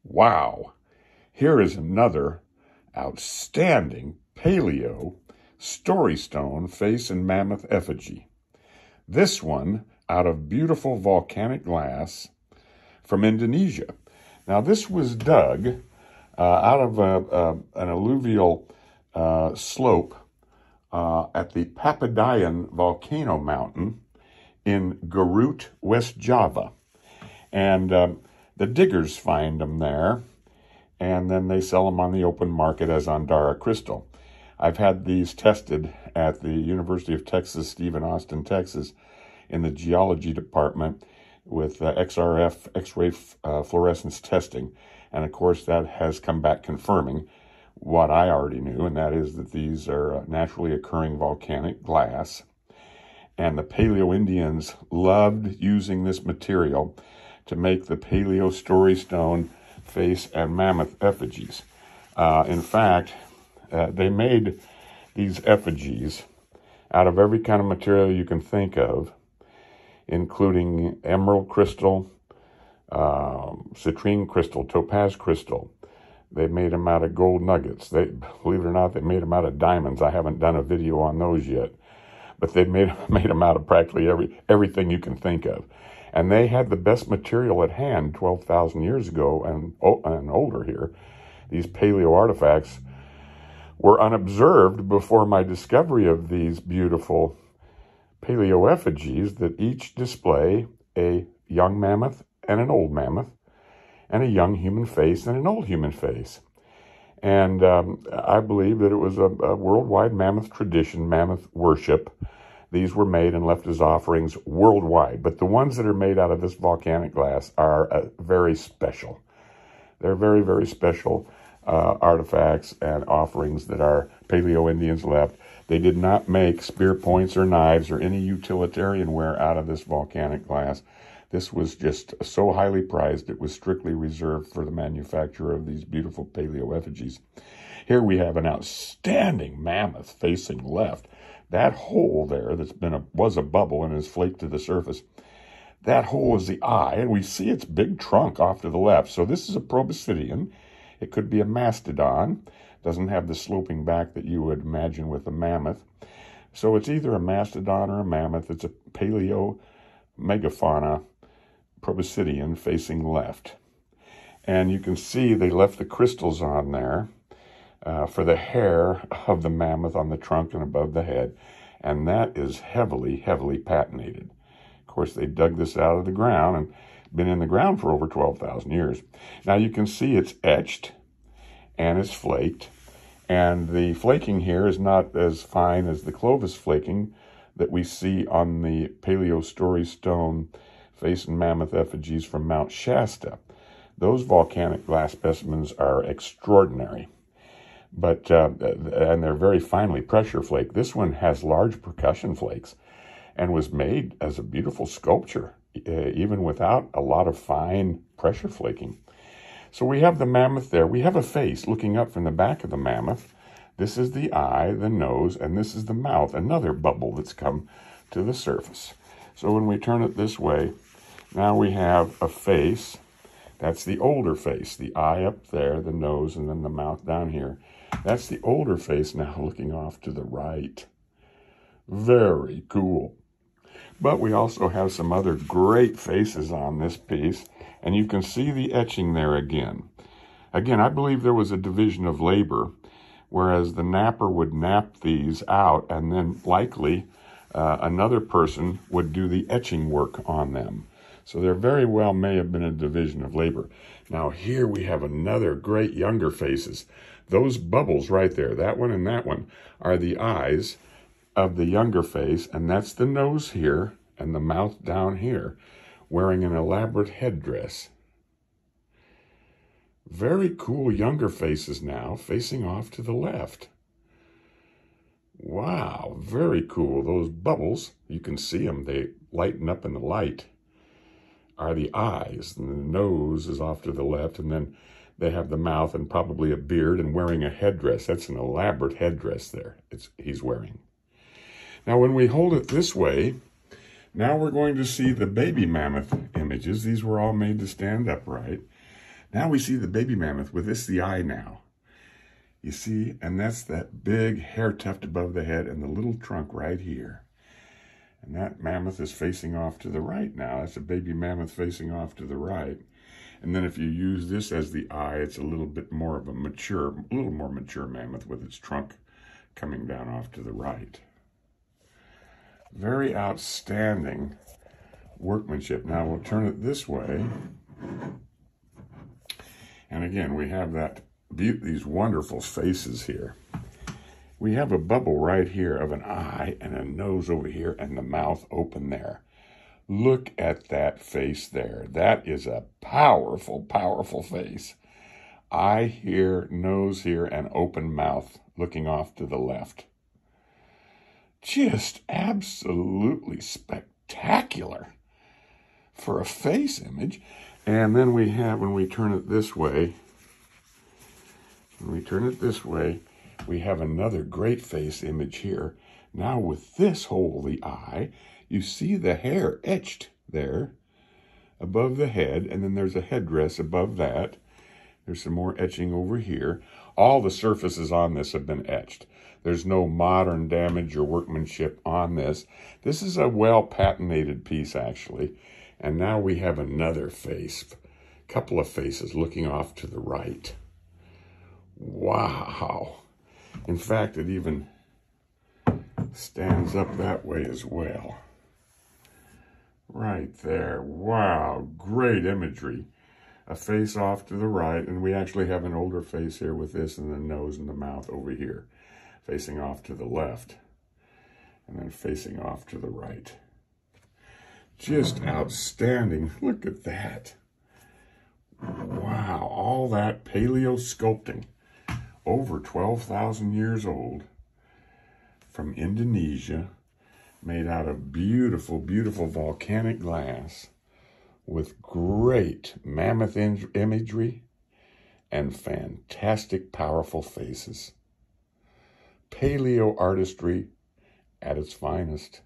Wow, here is another outstanding paleo story stone face and mammoth effigy. This one out of beautiful volcanic glass from Indonesia. Now this was dug out of an alluvial slope at the Papadayan volcano mountain in Garut, West Java. And the diggers find them there, and then they sell them on the open market as Andara crystal. I've had these tested at the University of Texas, Stephen Austin, Texas, in the geology department with XRF, X-ray fluorescence testing. And of course, that has come back confirming what I already knew, and that is that these are naturally occurring volcanic glass. And the Paleo Indians loved using this material to make the Paleo story stone face and mammoth effigies. In fact, they made these effigies out of every kind of material you can think of, including emerald crystal, citrine crystal, topaz crystal. They made them out of gold nuggets. Believe it or not, they made them out of diamonds. I haven't done a video on those yet, but they made them out of practically everything you can think of. And they had the best material at hand 12,000 years ago and older here. These paleo artifacts were unobserved before my discovery of these beautiful paleo effigies that each display a young mammoth and an old mammoth, and a young human face and an old human face. And I believe that it was a worldwide mammoth tradition, mammoth worship. These were made and left as offerings worldwide. But the ones that are made out of this volcanic glass are very special. They're very, very special artifacts and offerings that our Paleo Indians left. They did not make spear points or knives or any utilitarian wear out of this volcanic glass. This was just so highly prized, it was strictly reserved for the manufacture of these beautiful paleo effigies. Here we have an outstanding mammoth facing left. That hole there was a bubble and has flaked to the surface. That hole is the eye, and we see its big trunk off to the left. So this is a Proboscidean. It could be a mastodon. Doesn't have the sloping back that you would imagine with a mammoth. So it's either a mastodon or a mammoth. It's a paleo megafauna Proboscidean facing left. And you can see they left the crystals on there for the hair of the mammoth on the trunk and above the head. And that is heavily, heavily patinated. Of course, they dug this out of the ground and been in the ground for over 12,000 years. Now you can see it's etched and it's flaked. And the flaking here is not as fine as the Clovis flaking that we see on the Paleo story stone face and mammoth effigies from Mount Shasta. Those volcanic glass specimens are extraordinary, but and they're very finely pressure flaked. This one has large percussion flakes and was made as a beautiful sculpture, even without a lot of fine pressure flaking. So we have the mammoth there. We have a face looking up from the back of the mammoth. This is the eye, the nose, and this is the mouth, another bubble that's come to the surface. So when we turn it this way, now we have a face. That's the older face, the eye up there, the nose, and then the mouth down here. That's the older face now looking off to the right. Very cool. But we also have some other great faces on this piece, and you can see the etching there again. Again, I believe there was a division of labor, whereas the napper would nap these out, and then likely another person would do the etching work on them. So there very well may have been a division of labor. Now here we have another great younger faces. Those bubbles right there, that one and that one, are the eyes of the younger face, and that's the nose here and the mouth down here, wearing an elaborate headdress. Very cool younger faces now, facing off to the left. Wow, very cool. Those bubbles, you can see them, they lighten up in the light, are the eyes, and the nose is off to the left, and then they have the mouth and probably a beard and wearing a headdress. That's an elaborate headdress there he's wearing. Now when we hold it this way, now we're going to see the baby mammoth images. These were all made to stand upright. Now we see the baby mammoth with this the eye now. You see, and that's that big hair tuft above the head and the little trunk right here. And that mammoth is facing off to the right now. That's a baby mammoth facing off to the right. And then if you use this as the eye, it's a little bit more of a little more mature mammoth with its trunk coming down off to the right. Very outstanding workmanship. Now we'll turn it this way. And again, we have these wonderful faces here. We have a bubble right here of an eye and a nose over here and the mouth open there. Look at that face there. That is a powerful, powerful face. Eye here, nose here, and open mouth looking off to the left. Just absolutely spectacular for a face image. And then we have, when we turn it this way, we have another great face image here. Now with this hole, the eye, you see the hair etched there above the head, and then there's a headdress above that. There's some more etching over here. All the surfaces on this have been etched. There's no modern damage or workmanship on this. This is a well-patinated piece, actually. And now we have another face, a couple of faces looking off to the right. Wow. In fact, it even stands up that way as well. Right there. Wow. Great imagery. A face off to the right, and we actually have an older face here with this and the nose and the mouth over here, facing off to the left, and then facing off to the right. Just outstanding. Look at that. Wow. All that paleo sculpting. Over 12,000 years old, from Indonesia, made out of beautiful, beautiful volcanic glass with great mammoth imagery and fantastic, powerful faces. Paleo artistry at its finest.